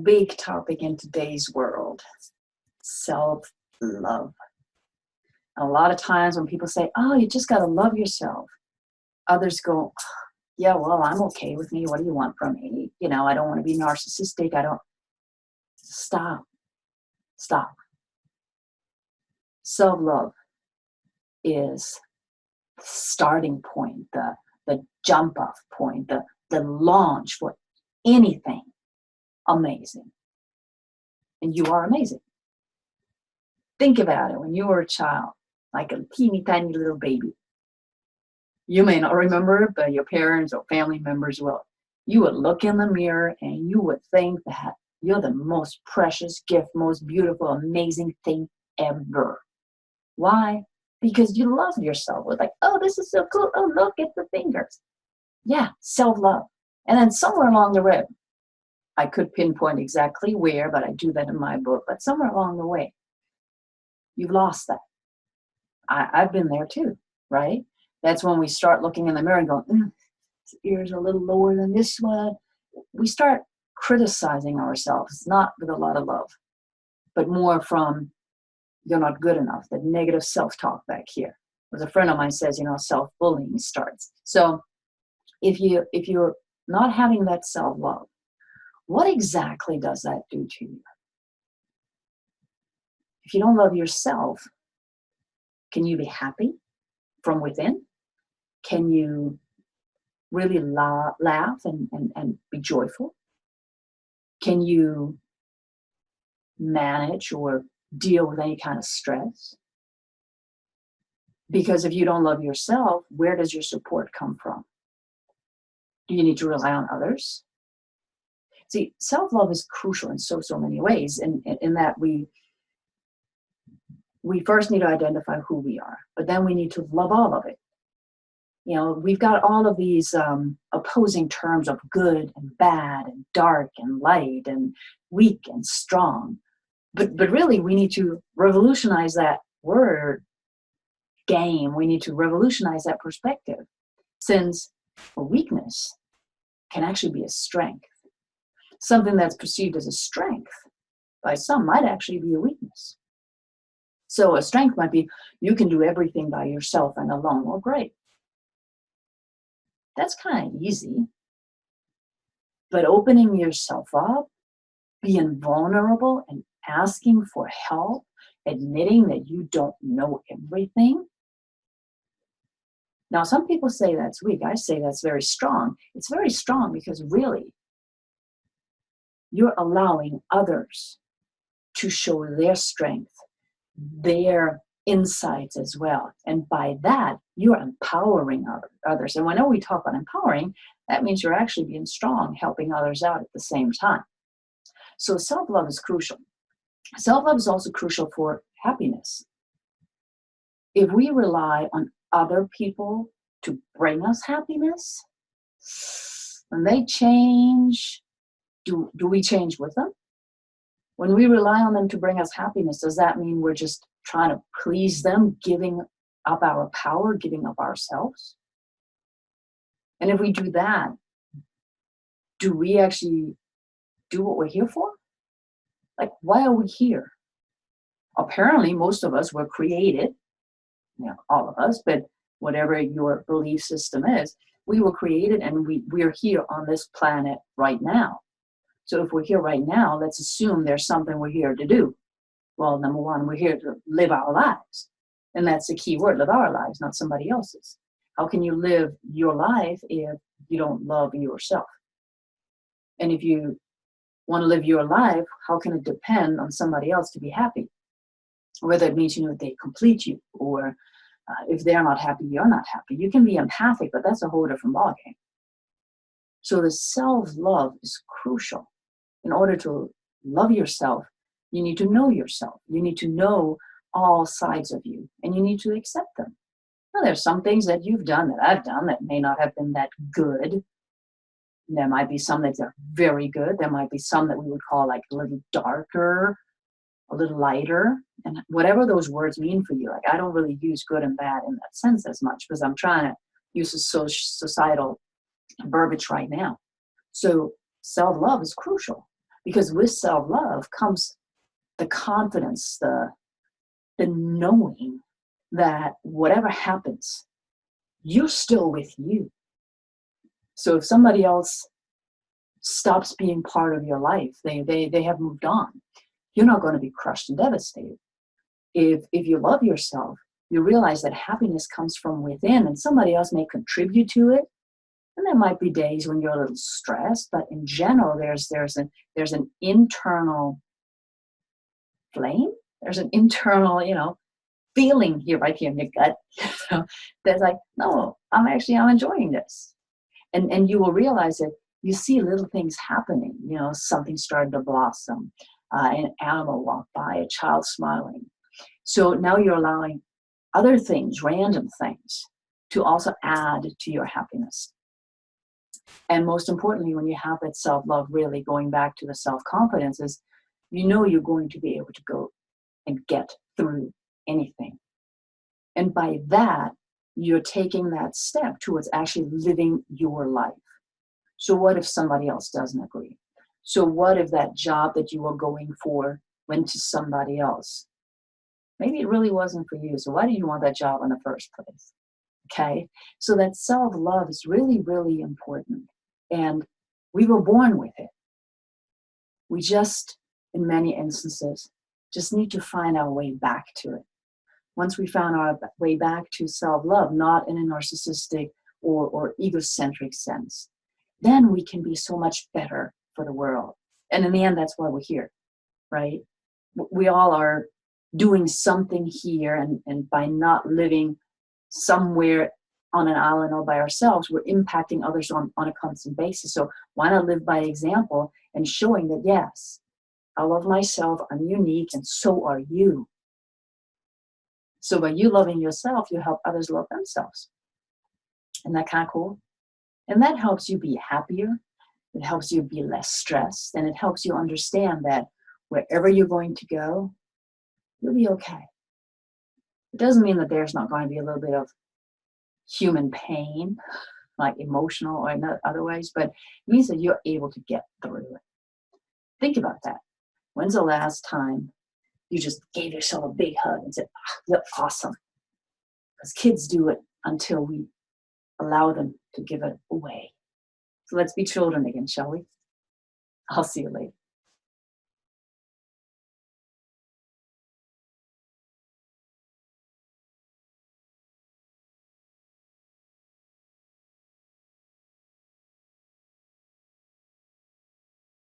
big topic in today's world, self-love. A lot of times when people say, oh, you just got to love yourself, others go, yeah, well, I'm okay with me. What do you want from me? You know, I don't want to be narcissistic. I don't. Stop. Self-love is the starting point, the jump off point, the launch for anything amazing. And you are amazing. Think about it. When you were a child, like a teeny tiny little baby, you may not remember it, but your parents or family members will. You would look in the mirror and you would think that you're the most precious gift, most beautiful, amazing thing ever. Why? Because you love yourself. It's like, oh, this is so cool. Oh, look at the fingers. Yeah, self-love. And then somewhere along the way, I could pinpoint exactly where, but I do that in my book, but somewhere along the way, you've lost that. I've been there too, right? That's when we start looking in the mirror and going, this ear's a little lower than this one. We start criticizing ourselves, not with a lot of love, but more from, you're not good enough, the negative self-talk back here. As a friend of mine says, self-bullying starts. So if you're not having that self-love, what exactly does that do to you? If you don't love yourself, can you be happy from within? Can you really laugh and be joyful? Can you manage or deal with any kind of stress? Because if you don't love yourself, where does your support come from? Do you need to rely on others? See, self-love is crucial in so many ways, in that we first need to identify who we are, but then we need to love all of it. We've got all of these opposing terms of good and bad and dark and light and weak and strong. But really, we need to revolutionize that word game. We need to revolutionize that perspective, since a weakness can actually be a strength. Something that's perceived as a strength by some might actually be a weakness. So a strength might be, you can do everything by yourself and alone. Well, great. That's kind of easy. But opening yourself up, being vulnerable and asking for help, admitting that you don't know everything. Now, some people say that's weak. I say that's very strong. It's very strong because really, you're allowing others to show their strength, their insights as well. And by that, you're empowering others. And whenever we talk about empowering, that means you're actually being strong, helping others out at the same time. So self-love is crucial. Self-love is also crucial for happiness. If we rely on other people to bring us happiness, when they change, do we change with them? When we rely on them to bring us happiness, does that mean we're just trying to please them, giving up our power, giving up ourselves? And if we do that, do we actually do what we're here for? Like, why are we here? Apparently, most of us were created, all of us, but whatever your belief system is, we were created and we're here on this planet right now. So if we're here right now, let's assume there's something we're here to do. Well, number one, we're here to live our lives. And that's the key word, live our lives, not somebody else's. How can you live your life if you don't love yourself? And if you want to live your life, how can it depend on somebody else to be happy? Whether it means, they complete you, or if they're not happy, you're not happy. You can be empathic, but that's a whole different ballgame. So the self-love is crucial. In order to love yourself, you need to know yourself. You need to know all sides of you, and you need to accept them. Now, there's some things that you've done, that I've done, that may not have been that good. There might be some that are very good. There might be some that we would call like a little darker, a little lighter, and whatever those words mean for you. Like, I don't really use good and bad in that sense as much, because I'm trying to use a societal verbiage right now. So self-love is crucial. Because with self-love comes the confidence, the knowing that whatever happens, you're still with you. So if somebody else stops being part of your life, they have moved on, you're not going to be crushed and devastated. If you love yourself, you realize that happiness comes from within, and somebody else may contribute to it. And there might be days when you're a little stressed, but in general, there's an internal flame. There's an internal, feeling here, right here in your gut. So that's like, no, I'm enjoying this. And you will realize that you see little things happening, something started to blossom, an animal walked by, a child smiling. So now you're allowing other things, random things, to also add to your happiness. And most importantly, when you have that self-love, really going back to the self-confidence, is you're going to be able to go and get through anything. And by that, you're taking that step towards actually living your life. So what if somebody else doesn't agree? So what if that job that you were going for went to somebody else? Maybe it really wasn't for you. So why do you want that job in the first place? Okay? So that self-love is really, really important. And we were born with it. We just, in many instances, just need to find our way back to it. Once we found our way back to self-love, not in a narcissistic or egocentric sense, then we can be so much better for the world. And in the end, that's why we're here, right? We all are doing something here, and by not living somewhere on an island all by ourselves, we're impacting others on a constant basis. So why not live by example and showing that, yes, I love myself, I'm unique, and so are you. So by you loving yourself, you help others love themselves. Isn't that kind of cool? And that helps you be happier. It helps you be less stressed. And it helps you understand that wherever you're going to go, you'll be okay. It doesn't mean that there's not going to be a little bit of human pain, like emotional or in other ways, but it means that you're able to get through it. Think about that. When's the last time you just gave yourself a big hug and said, you're awesome? Because kids do it until we allow them to give it away. So let's be children again, shall we? I'll see you later.